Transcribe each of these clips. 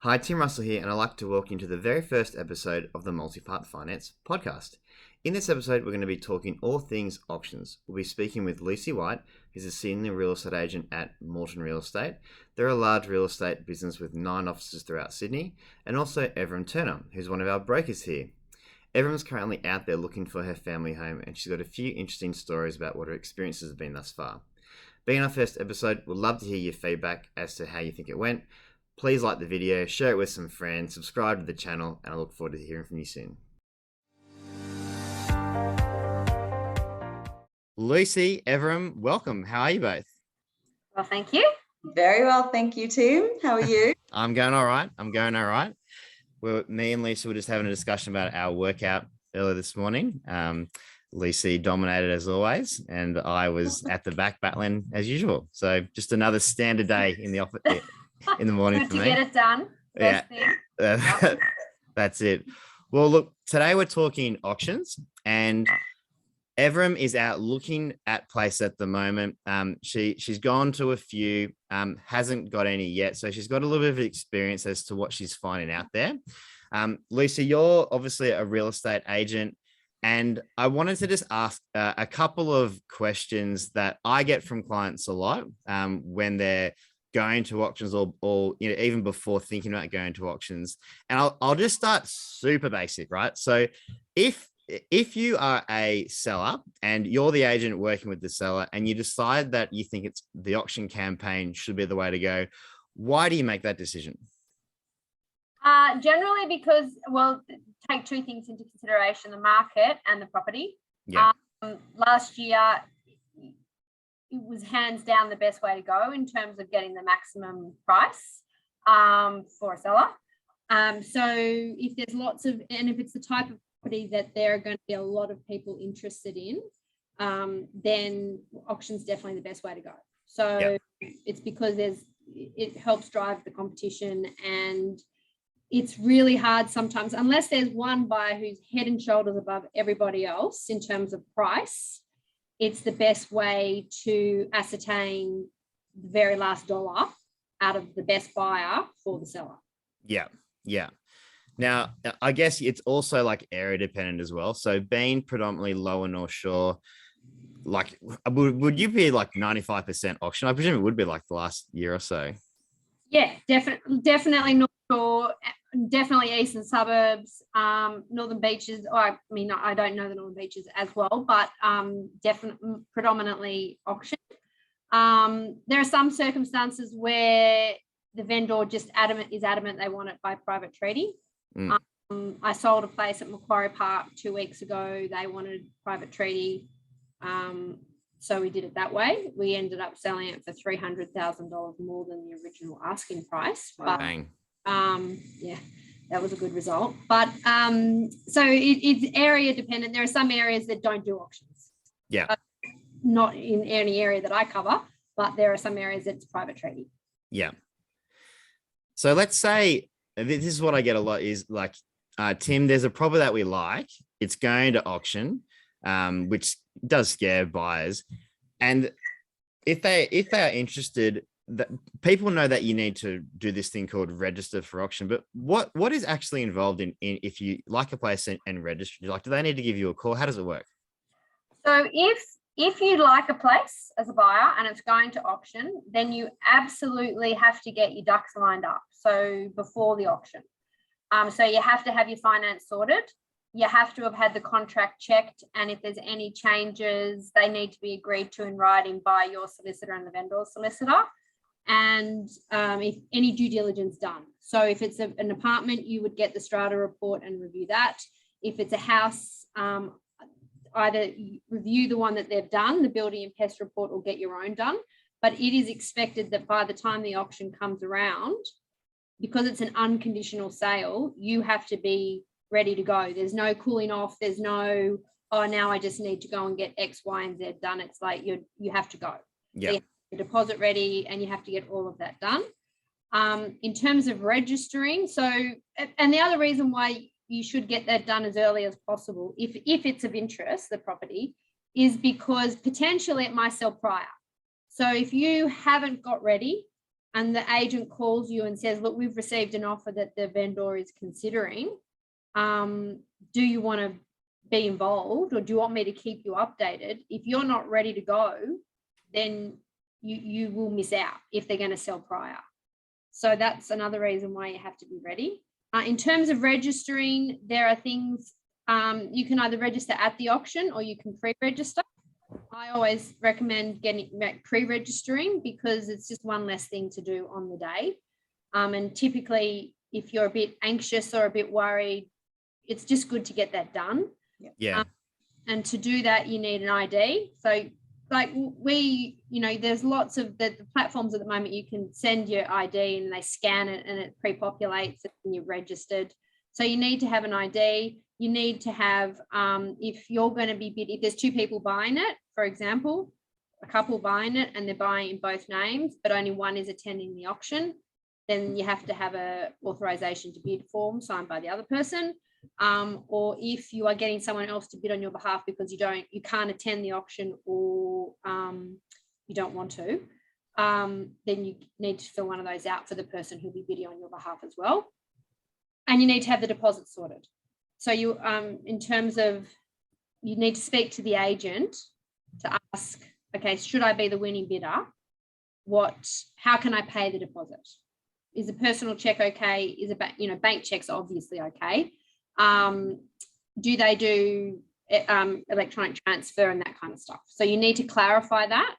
Hi, Tim Russell here, and I'd like to welcome you to the very first episode of the Multipart Finance podcast. In this episode, we're going to be talking all things auctions. We'll be speaking with Lucy White, who's a senior real estate agent at Morton Real Estate. They're a large real estate business with 9 offices throughout Sydney, and also Evram Turner, who's one of our brokers here. Evram's currently out there looking for her family home, and she's got a few interesting stories about what her experiences have been thus far. Being our first episode, we'd love to hear your feedback as to how you think it went. Please like the video, share it with some friends, subscribe to the channel, and I look forward to hearing from you soon. Lucy, Evram, welcome. How are you both? Well, thank you. Very well, thank you, Tim. How are you? I'm going all right. Me and Lucy were just having a discussion about our workout earlier this morning. Lucy dominated as always, and I was at the back battling as usual. So just another standard day in the office. In the morning Good for me. Get it done. Yeah, that's it. Well, look, today we're talking auctions, and Evram is out looking at places at the moment. She's gone to a few, hasn't got any yet, so she's got a little bit of experience as to what she's finding out there. Lucy, you're obviously a real estate agent, and I wanted to just ask a couple of questions that I get from clients a lot when they're going to auctions or even before thinking about going to auctions. And I'll just start super basic, right? So if you are a seller and you're the agent working with the seller and you decide that you think it's the auction campaign should be the way to go, why do you make that decision? Generally because, well, take two things into consideration, the market and the property. Yeah. Last year, it was hands down the best way to go in terms of getting the maximum price for a seller. So if there's if it's the type of property that there are going to be a lot of people interested in, then auction's definitely the best way to go. So it's because it helps drive the competition, and it's really hard sometimes, unless there's one buyer who's head and shoulders above everybody else in terms of price. It's the best way to ascertain the very last dollar out of the best buyer for the seller. Yeah. Now, I guess it's also like area dependent as well. So being predominantly lower North Shore, like would you be like 95% auction? I presume it would be like the last year or so. Yeah, definitely North Shore, definitely eastern suburbs, northern beaches. I mean, I don't know the northern beaches as well, but definitely predominantly auction. There are some circumstances where the vendor just is adamant they want it by private treaty. I sold a place at Macquarie Park 2 weeks ago. They wanted private treaty, so we did it that way. We ended up selling it for $300,000 more than the original asking price. But, Bang. Yeah, that was a good result. But so it's area dependent. There are some areas that don't do auctions. Yeah. Not in any area that I cover, but there are some areas that's private treaty. Yeah. So let's say this is what I get a lot is like, Tim, there's a property that we like. It's going to auction, which does scare buyers. And if they are interested, that people know that you need to do this thing called register for auction, but what is actually involved in if you like a place and register? Like, do they need to give you a call? How does it work? So if you like a place as a buyer and it's going to auction, then you absolutely have to get your ducks lined up. So before the auction, so you have to have your finance sorted. You have to have had the contract checked, and if there's any changes, they need to be agreed to in writing by your solicitor and the vendor's solicitor. And if any due diligence done. So if it's an apartment, you would get the strata report and review that. If it's a house, either review the one that they've done, the building and pest report, or get your own done. But it is expected that by the time the auction comes around, because it's an unconditional sale, you have to be ready to go. There's no cooling off. There's no, oh, now I just need to go and get X, Y, and Z done. It's like you have to go. Yeah. So the deposit ready, and you have to get all of that done. In terms of registering, so, and the other reason why you should get that done as early as possible, if it's of interest, the property, is because potentially it might sell prior. So if you haven't got ready and the agent calls you and says, look, we've received an offer that the vendor is considering. Do you want to be involved, or do you want me to keep you updated? If you're not ready to go, then you will miss out if they're going to sell prior. So that's another reason why you have to be ready. In terms of registering, there are things you can either register at the auction or you can pre-register. I always recommend pre-registering because it's just one less thing to do on the day. And typically, if you're a bit anxious or a bit worried, it's just good to get that done. Yeah. And to do that, you need an ID. So like there's lots of the platforms at the moment, you can send your ID and they scan it and it pre-populates it and you're registered. So you need to have an ID. You need to have, if you're going to be if there's two people buying it, for example, a couple buying it and they're buying in both names, but only one is attending the auction, then you have to have a authorization to bid form signed by the other person. Or if you are getting someone else to bid on your behalf because you can't attend the auction or you don't want to, then you need to fill one of those out for the person who'll be bidding on your behalf as well. And you need to have the deposit sorted. So you, in terms of, you need to speak to the agent to ask, okay, should I be the winning bidder? How can I pay the deposit? Is a personal check okay? Is bank checks obviously okay? Do they do electronic transfer and that kind of stuff? So you need to clarify that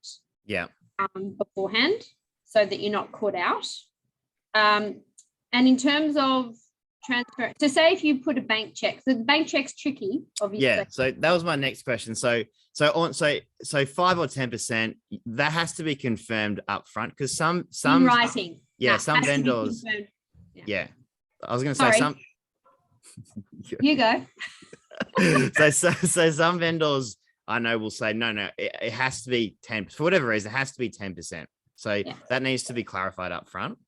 beforehand so that you're not caught out. And in terms of transfer, so say if you put a bank check, so the bank check's tricky, obviously. Yeah, so that was my next question. So 5 or 10%, that has to be confirmed up front because some in writing. Some vendors. Yeah. I was going to say some. You go. so some vendors I know will say no, it has to be 10 for whatever reason. It has to be 10%. So that needs to be clarified up front.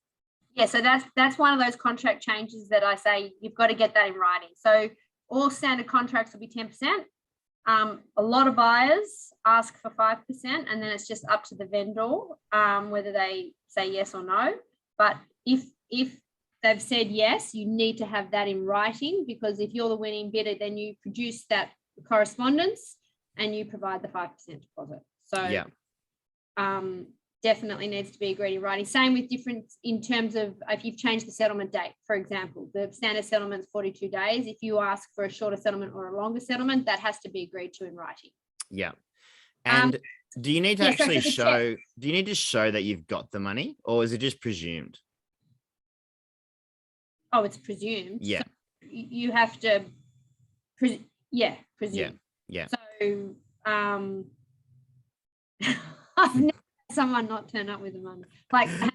Yeah, so that's one of those contract changes that I say you've got to get that in writing. So all standard contracts will be 10%. A lot of buyers ask for 5%, and then it's just up to the vendor whether they say yes or no. But if they've said yes, you need to have that in writing, because if you're the winning bidder, then you produce that correspondence and you provide the 5% deposit. So definitely needs to be agreed in writing. Same with difference in terms of if you've changed the settlement date, for example, the standard settlement is 42 days. If you ask for a shorter settlement or a longer settlement, that has to be agreed to in writing. Yeah. And do you need to actually show, do you need to show that you've got the money, or is it just presumed? Oh, it's presumed. Yeah. So you have to, presume. Yeah. So I've never had someone not turn up with the money, like come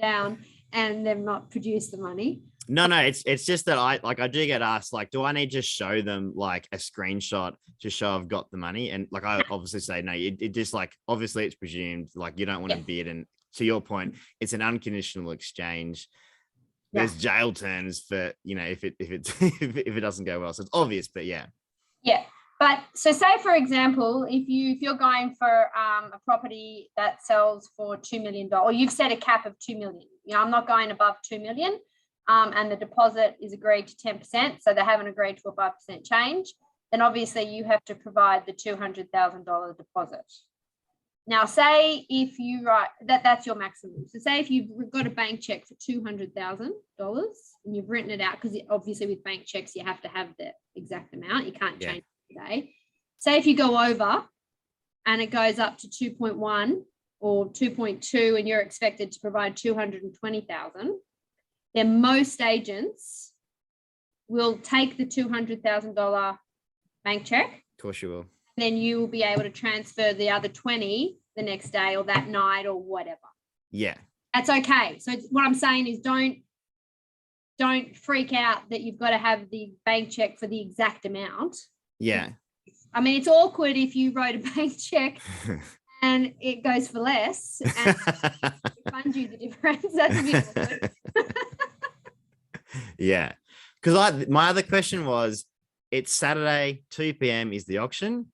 down and they've not produced the money. No, it's just that I do get asked, like, do I need to show them like a screenshot to show I've got the money? And like, I obviously say, no, it just like, obviously it's presumed, like you don't want to bid. And to your point, it's an unconditional exchange. There's jail terms for, if it doesn't go well. So it's obvious, but yeah. But so say, for example, if you're going for a property that sells for $2 million, or you've set a cap of 2 million, I'm not going above 2 million, and the deposit is agreed to 10%, so they haven't agreed to a 5% change, then obviously you have to provide the $200,000 deposit. Now, say if you write that's your maximum. So say if you've got a bank check for $200,000 and you've written it out, because obviously with bank checks you have to have the exact amount. You can't change it today. Say if you go over and it goes up to 2.1 or 2.2 and you're expected to provide 220,000, then most agents will take the $200,000 bank check. Of course you will. Then you will be able to transfer the other 20 the next day or that night or whatever. Yeah. That's okay. So what I'm saying is don't freak out that you've got to have the bank check for the exact amount. Yeah. I mean, it's awkward if you wrote a bank check and it goes for less and fund you the difference. That's a bit awkward. Yeah. Because my other question was, it's Saturday, 2 p.m. is the auction.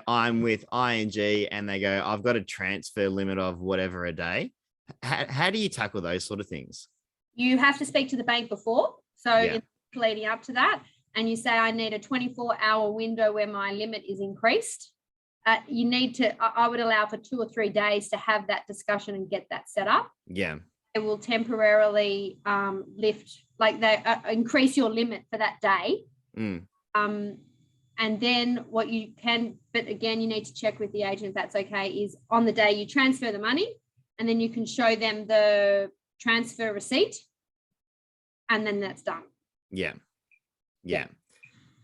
I'm with ING and they go, I've got a transfer limit of whatever a day. How do you tackle those sort of things? You have to speak to the bank before. So Yeah. leading up to that, and you say, I need a 24-hour window where my limit is increased. You need to, I would allow for 2 or 3 days to have that discussion and get that set up. Yeah. It will temporarily increase your limit for that day. And then what you can, but again, you need to check with the agent if that's okay, is on the day you transfer the money, and then you can show them the transfer receipt, and then that's done. Yeah.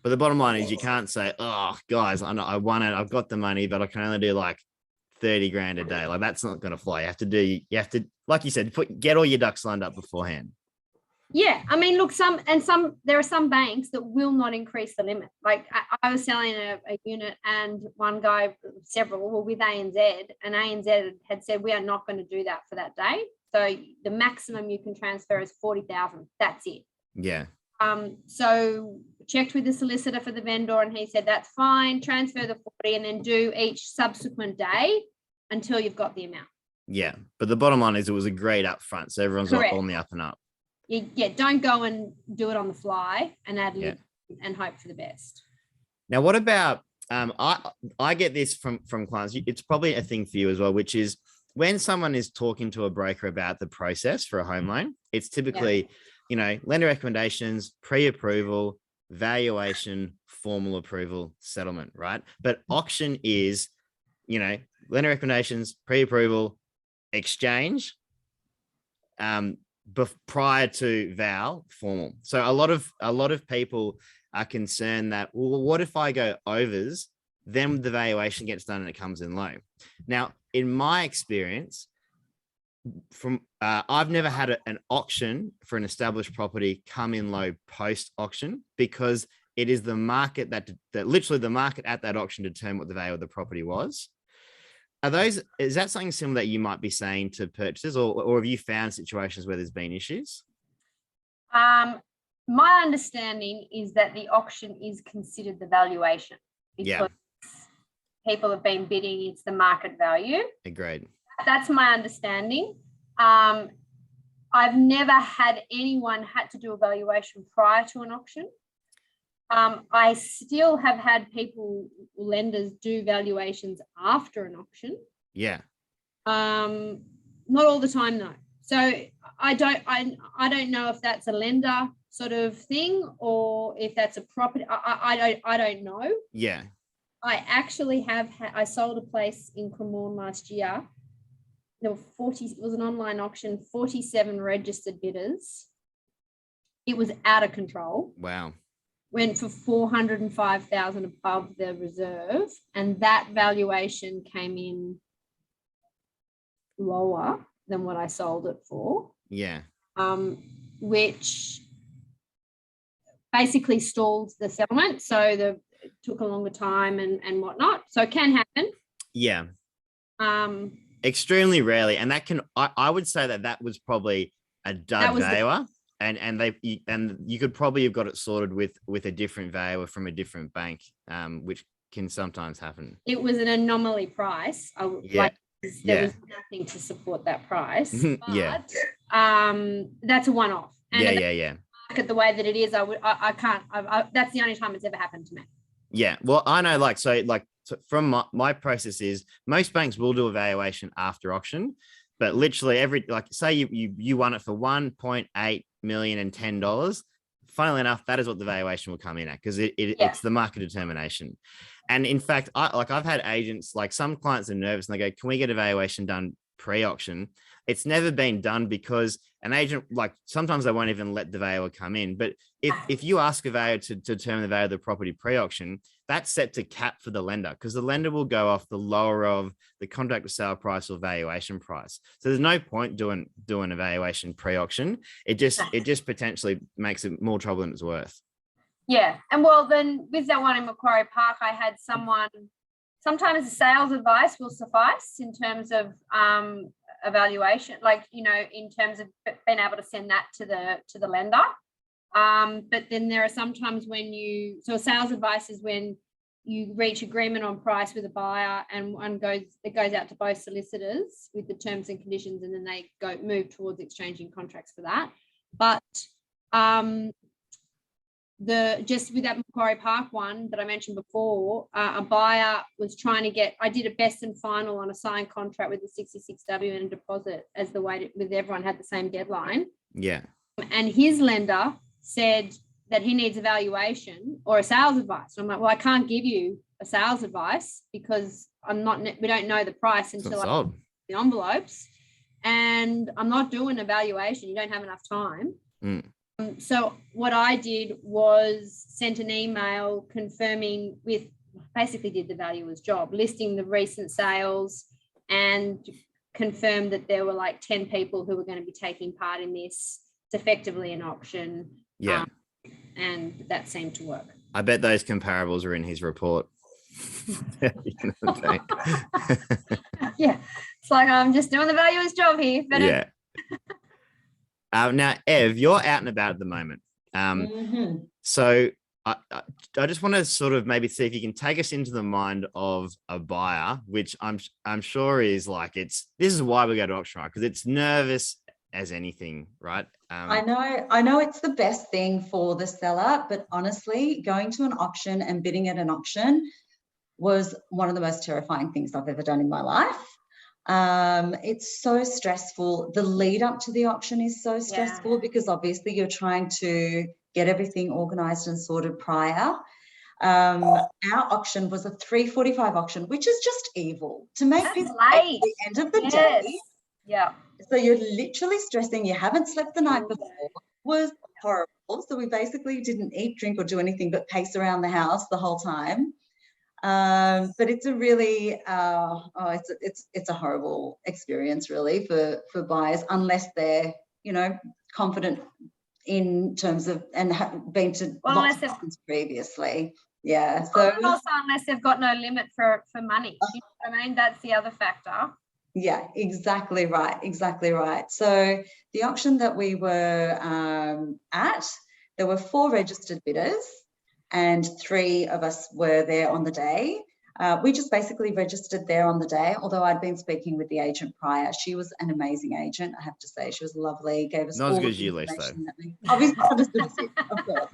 But the bottom line is you can't say, oh, guys, I won it. I've got the money, but I can only do like 30 grand a day. Like, that's not going to fly. You have to, like you said, get all your ducks lined up beforehand. Yeah. I mean, look, there are some banks that will not increase the limit. Like I was selling a unit, and one guy, several were with ANZ, and ANZ had said, we are not going to do that for that day. So the maximum you can transfer is 40,000. That's it. Yeah. So checked with the solicitor for the vendor, and he said, that's fine, transfer the 40 and then do each subsequent day until you've got the amount. Yeah. But the bottom line is it was agreed up front. So everyone's on the up and up. Yeah. Don't go and do it on the fly and add and hope for the best. Now, what about, I get this from clients. It's probably a thing for you as well, which is when someone is talking to a broker about the process for a home loan, it's typically, lender recommendations, pre-approval, valuation, formal approval, settlement, right? But auction is, lender recommendations, pre-approval, exchange, prior to val, formal. So a lot of people are concerned that, well, what if I go overs, then the valuation gets done and it comes in low. Now, in my experience, I've never had an auction for an established property come in low post auction, because it is the market that literally the market at that auction determined what the value of the property was. Is that something similar that you might be saying to purchasers, or have you found situations where there's been issues? My understanding is that the auction is considered the valuation, because people have been bidding, it's the market value. Agreed. That's my understanding. I've never had anyone had to do a valuation prior to an auction. I still have had lenders do valuations after an auction. Yeah. Not all the time though. So I don't know if that's a lender sort of thing or if that's a property. I don't know. Yeah. I actually I sold a place in Cremorne last year. There were it was an online auction, 47 registered bidders. It was out of control. Wow. Went for 405,000 above the reserve, and that valuation came in lower than what I sold it for. Yeah. Which basically stalled the settlement. So it took a longer time and whatnot. So it can happen. Yeah. Extremely rarely. And that can, I would say that was probably a dud valuer. And you could probably have got it sorted with a different valuer from a different bank, which can sometimes happen. It was an anomaly price. There was nothing to support that price. But, that's a one-off. And market the way that it is, I can't. That's the only time it's ever happened to me. Yeah. Well, I know, so from my process is most banks will do a valuation after auction, but literally say you won it for 1.8 million and $10. Funnily enough, that is what the valuation will come in at, because it's the market determination. And in fact, I've had agents, some clients are nervous and they go, can we get a valuation done pre-auction? It's never been done because an agent, sometimes they won't even let the valuer come in. But if you ask a valuer to determine the value of the property pre-auction, that's set to cap for the lender, because the lender will go off the lower of the contract of sale price or valuation price. So there's no point doing a valuation pre-auction. It just potentially makes it more trouble than it's worth. Yeah. And well, then with that one in Macquarie Park, I had sometimes the sales advice will suffice in terms of evaluation, in terms of being able to send that to the lender. But then there are sometimes so sales advice is when you reach agreement on price with a buyer, and it goes out to both solicitors with the terms and conditions, and then they move towards exchanging contracts for that. But just with that Macquarie Park one that I mentioned before, a buyer was trying to get, I did a best and final on a signed contract with the 66W and a deposit as the way with everyone had the same deadline. Yeah. And his lender said that he needs a valuation or a sales advice. And I'm like, well, I can't give you a sales advice because we don't know the price until I get the envelopes, and I'm not doing a valuation. You don't have enough time. So what I did was sent an email confirming basically did the valuer's job, listing the recent sales, and confirmed that there were like 10 people who were going to be taking part in this. It's effectively an auction. Yeah. And that seemed to work. I bet those comparables are in his report. Yeah. It's like, I'm just doing the valuer's job here. But yeah. Now, Ev, you're out and about at the moment. So I just want to sort of maybe see if you can take us into the mind of a buyer, which I'm sure is like, this is why we go to auction, right? Because it's nervous as anything, right? I know it's the best thing for the seller, but honestly, going to an auction and bidding at an auction was one of the most terrifying things I've ever done in my life. It's so stressful. The lead up to the auction is so stressful because obviously you're trying to get everything organized and sorted prior. Our auction was a 3:45 auction, which is just evil to make people late at the end of the day. Yeah. So you're literally stressing. You haven't slept the night before. It was horrible. So we basically didn't eat, drink, or do anything but pace around the house the whole time. But it's a really, it's a horrible experience really for buyers, unless they're, confident in terms of and have been to lots of auctions previously. Yeah. So also unless they've got no limit for money. You know what I mean? That's the other factor. Yeah, exactly right. So the auction that we were at, there were 4 registered bidders and 3 of us were there on the day. We just basically registered there on the day, although I'd been speaking with the agent prior. She was an amazing agent, I have to say. She was lovely, gave us not all as good as the you, Liz, information that we, obviously not as good as you, of course.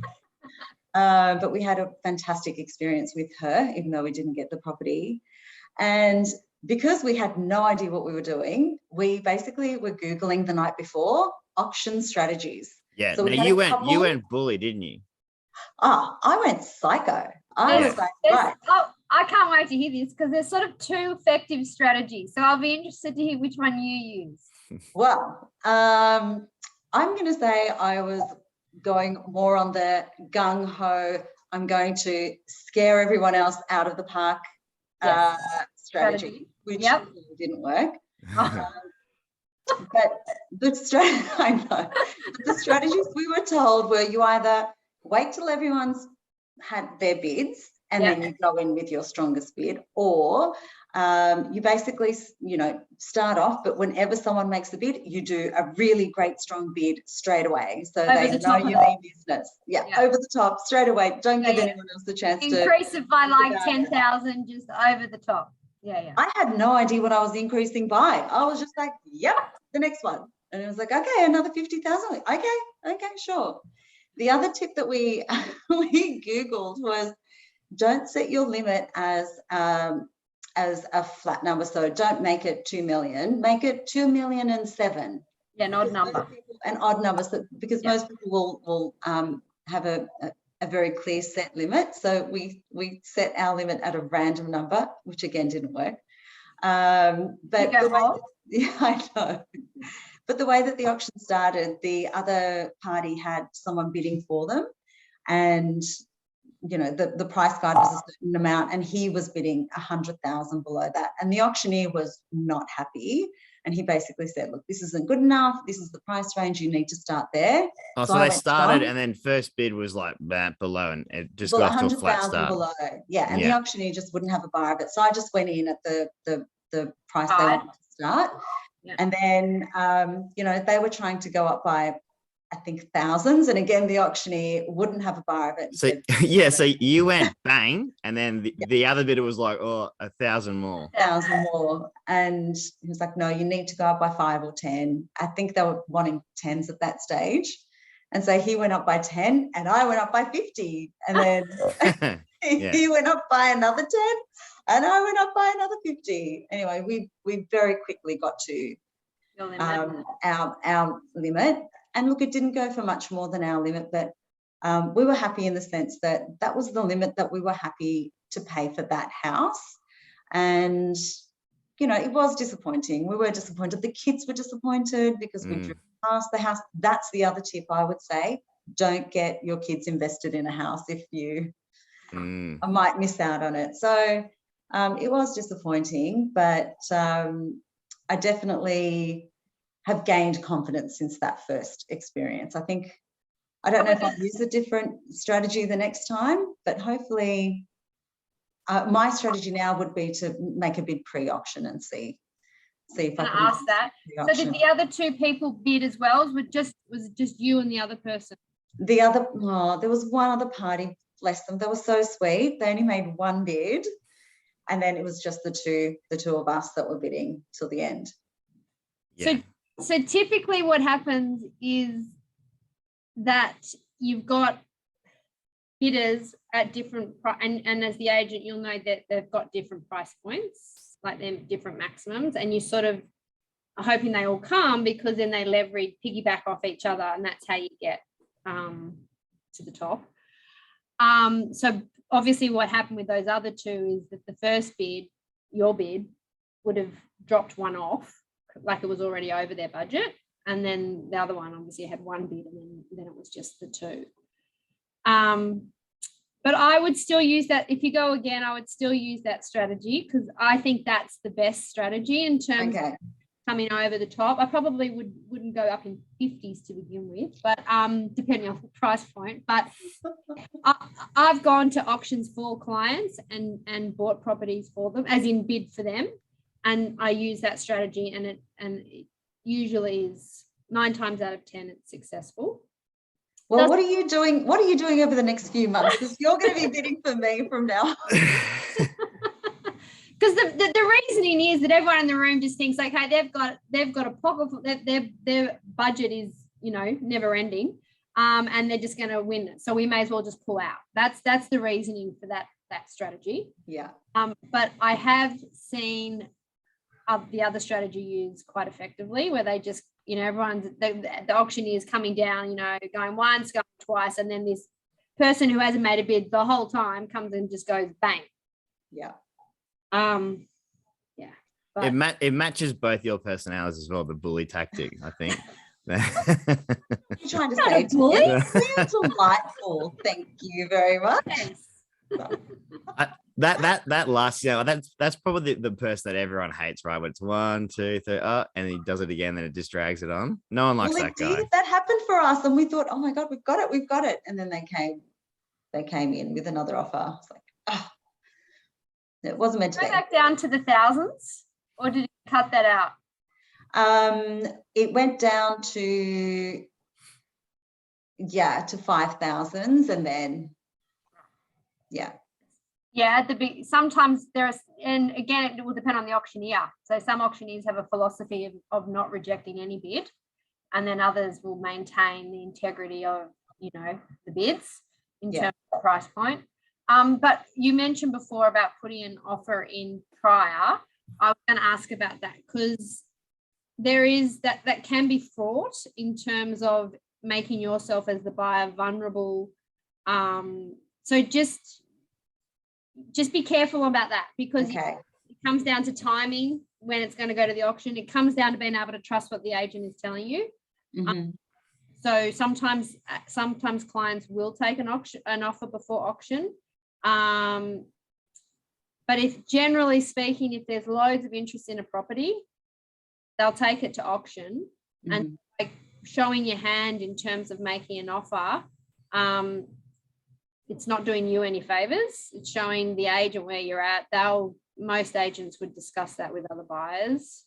But we had a fantastic experience with her, even though we didn't get the property. And because we had no idea what we were doing, we basically were Googling the night before auction strategies. Yeah, so you went bully, didn't you? I went psycho. I was like, right. Oh, I can't wait to hear this because there's sort of 2 effective strategies. So I'll be interested to hear which one you use. Well, I'm going to say I was going more on the gung-ho, I'm going to scare everyone else out of the park strategy, which didn't work. But the strategies we were told were you either wait till everyone's had their bids and then you go in with your strongest bid, or you basically, start off, but whenever someone makes a bid, you do a really great strong bid straight away. So they know you mean business. Yeah, over the top, straight away. Don't give anyone else the chance to increase it by like 10,000, just over the top. Yeah. I had no idea what I was increasing by. I was just like, yep, the next one. And it was like, okay, another 50,000. Okay, sure. The other tip that we Googled was don't set your limit as a flat number. So don't make it 2 million, make it 2,000,007. Yeah, an odd number. An odd number, so, because most people will have a very clear set limit. So we set our limit at a random number, which again didn't work. But I know. But the way that the auction started, the other party had someone bidding for them, and the price guide was a certain amount, and he was bidding 100,000 below that, and the auctioneer was not happy, and he basically said, look, this isn't good enough, this is the price range, you need to start there. So they started and then first bid was like that below, and it just got to a flat start. Below. And the auctioneer just wouldn't have a bar of it, so I just went in at the price they wanted to start. And then they were trying to go up by I think, thousands. And again, the auctioneer wouldn't have a bar of it. So yeah, so you went bang, and then the other bidder was like, oh, 1,000 more. 1,000 more. And he was like, no, you need to go up by 5 or 10. I think they were wanting 10s at that stage. And so he went up by 10 and I went up by 50. And then he went up by another 10 and I went up by another 50. Anyway, we very quickly got to our limit. And look, it didn't go for much more than our limit, but we were happy in the sense that that was the limit that we were happy to pay for that house. And, you know, it was disappointing. We were disappointed. The kids were disappointed because we drove past the house. That's the other tip I would say. Don't get your kids invested in a house if you might miss out on it. So it was disappointing, but I definitely have gained confidence since that first experience. I think, I don't know if I'll use a different strategy the next time, but hopefully my strategy now would be to make a bid pre-auction and see if I can ask that. So did the other two people bid as well? Was it just you and the other person? The other, there was one other party, bless them. They were so sweet. They only made one bid, and then it was just the two of us that were bidding till the end. Yeah. So typically what happens is that you've got bidders at different and as the agent, you'll know that they've got different price points, like they're different maximums, and you sort of are hoping they all come because then they piggyback off each other, and that's how you get to the top. So obviously what happened with those other two is that the first bid, your bid, would have dropped one off, like it was already over their budget, and then the other one obviously had one bid, and then it was just the two. But I would still use that. If you go again, I would still use that strategy because I think that's the best strategy in terms of coming over the top. I probably wouldn't go up in 50s to begin with, but depending on the price point. But I've gone to auctions for clients and bought properties for them, as in bid for them. And I use that strategy, and it usually is 9 times out of 10 it's successful. Well, what are you doing? What are you doing over the next few months? Because you're going to be bidding for me from now on. Because the reasoning is that everyone in the room just thinks, okay, they've got a pocket, their budget is, you know, never ending, and they're just going to win it. So we may as well just pull out. That's the reasoning for that strategy. Yeah. But I have seen the other strategy used quite effectively, where they just, you know, the auctioneer is coming down, you know, going once, going twice, and then this person who hasn't made a bid the whole time comes and just goes bang. Yeah. Yeah. But It matches both your personalities as well, the bully tactic, I think. You're trying to say bully? It's delightful. Thank you very much. Yes. That last, you know, that's probably the person that everyone hates, right? When it's 1, 2, 3, and he does it again, then it just drags it on. No one likes that guy. That happened for us, and we thought, oh my God, we've got it. And then they came in with another offer. It's like, oh, it wasn't meant to be. Go back down to the thousands, or did you cut that out? It went down to 5,000s, and then at the big, sometimes there's, and again, it will depend on the auctioneer. So some auctioneers have a philosophy of not rejecting any bid, and then others will maintain the integrity of, you know, the bids in terms of price point. But you mentioned before about putting an offer in prior. I was going to ask about that because there is that can be fraught in terms of making yourself as the buyer vulnerable. So just be careful about that, because it comes down to timing when it's going to go to the auction. It comes down to being able to trust what the agent is telling you. Mm-hmm. So sometimes clients will take an offer before auction. But if, generally speaking, if there's loads of interest in a property, they'll take it to auction. Mm-hmm. And like showing your hand in terms of making an offer, it's not doing you any favors. It's showing the agent where you're at. Most agents would discuss that with other buyers.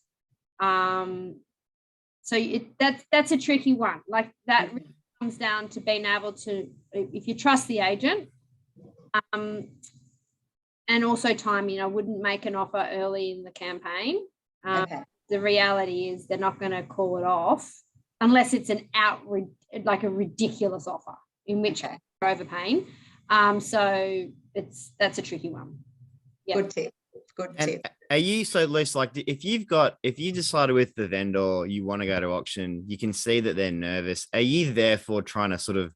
that's a tricky one. Like that really comes down to being able to, if you trust the agent, and also timing. I wouldn't make an offer early in the campaign. Okay. The reality is they're not going to call it off unless it's like a ridiculous offer, in which Okay. they're overpaying. So that's a tricky one. Yeah. Good tip. Good tip. Are you, so Liz, like if you decided with the vendor you want to go to auction, you can see that they're nervous. Are you therefore trying to sort of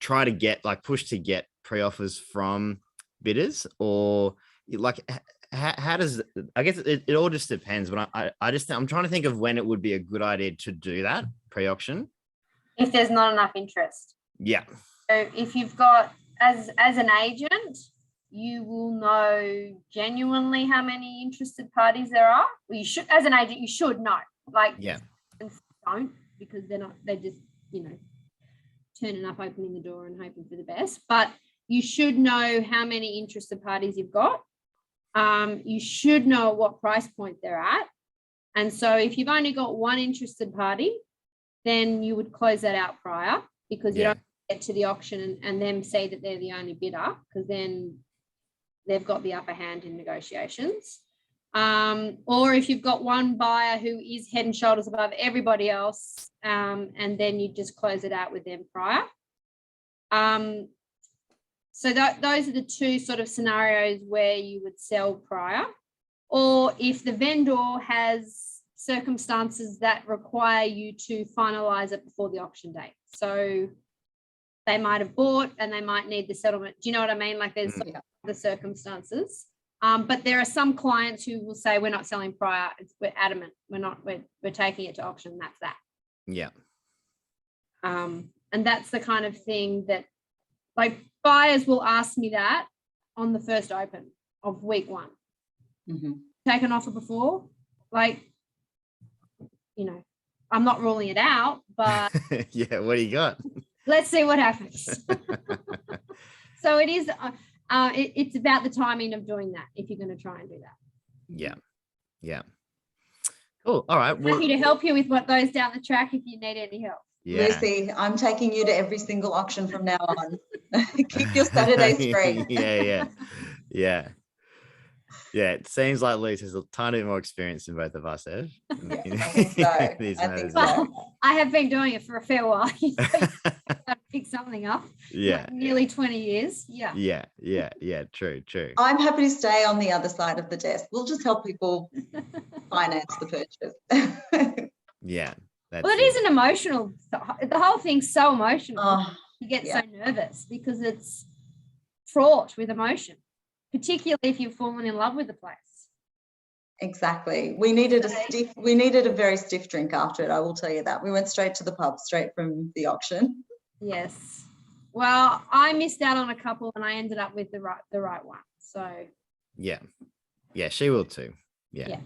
try to get push to get pre-offers from bidders, or like how does, I guess it all just depends, but I'm trying to think of when it would be a good idea to do that pre-auction. If there's not enough interest. Yeah. So if you've got, as an agent, you will know genuinely how many interested parties there are. Well, you should, as an agent, you should know. Like, yeah, don't, because they're just, turning up, opening the door and hoping for the best. But you should know how many interested parties you've got. You should know at what price point they're at. And so if you've only got one interested party, then you would close that out prior, because you don't get to the auction and them say that they're the only bidder, because then they've got the upper hand in negotiations. Or if you've got one buyer who is head and shoulders above everybody else, and then you just close it out with them prior. So those are the two sort of scenarios where you would sell prior. Or if the vendor has circumstances that require you to finalize it before the auction date. So they might have bought and they might need the settlement. Do you know what I mean? Like there's the circumstances. But there are some clients who will say, we're not selling prior. We're adamant. We're taking it to auction. That's that. Yeah. And that's the kind of thing that, like, buyers will ask me that on the first open of week one. Mm-hmm. Take an offer before, like, I'm not ruling it out, but yeah, what do you got? Let's see what happens. So it is, it's about the timing of doing that, if you're going to try and do that. Yeah. Yeah. Cool. All right. Well, happy to help you with what goes down the track if you need any help. Yeah. Lucy, I'm taking you to every single auction from now on. Keep your Saturdays free. Yeah. It seems like Lucy has a tiny bit more experience than both of us have. Yeah, I think so. I have been doing it for a fair while. You pick something up. Yeah. Like nearly 20 years. Yeah. Yeah. True. I'm happy to stay on the other side of the desk. We'll just help people finance the purchase. Yeah. Well, it is an emotional, the whole thing's so emotional. Oh, you get so nervous because it's fraught with emotion, particularly if you've fallen in love with the place. Exactly. We needed a very stiff drink after it, I will tell you that. We went straight to the pub, straight from the auction. Yes. Well, I missed out on a couple and I ended up with the right one. So yeah, she will too. Yeah.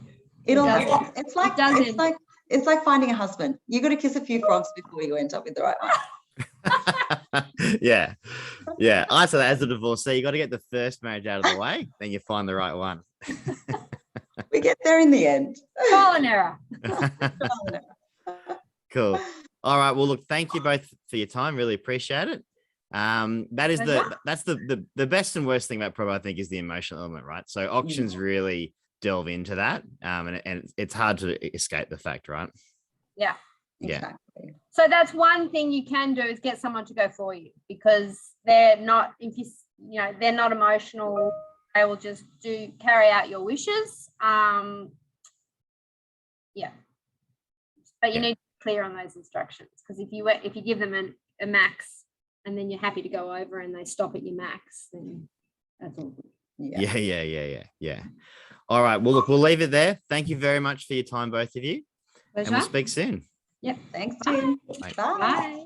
It's like finding a husband. You got to kiss a few frogs before you end up with the right one. Yeah. I say that as a divorcee, you got to get the first marriage out of the way, then you find the right one. We get there in the end. Trial and error. Cool. All right. Well, look, thank you both for your time. Really appreciate it. That's the best and worst thing about probably, I think, is the emotional element, right? So auctions really delve into that, and it's hard to escape the fact, right? Yeah. Exactly. So that's one thing you can do, is get someone to go for you, because they're not, they're not emotional. They will just carry out your wishes. But you need to be clear on those instructions, because if you give them a max and then you're happy to go over and they stop at your max, then that's all good. Yeah. All right. Well, look, we'll leave it there. Thank you very much for your time, both of you. Pleasure. And we'll speak soon. Yep. Thanks, Tim. Bye. Bye. Bye.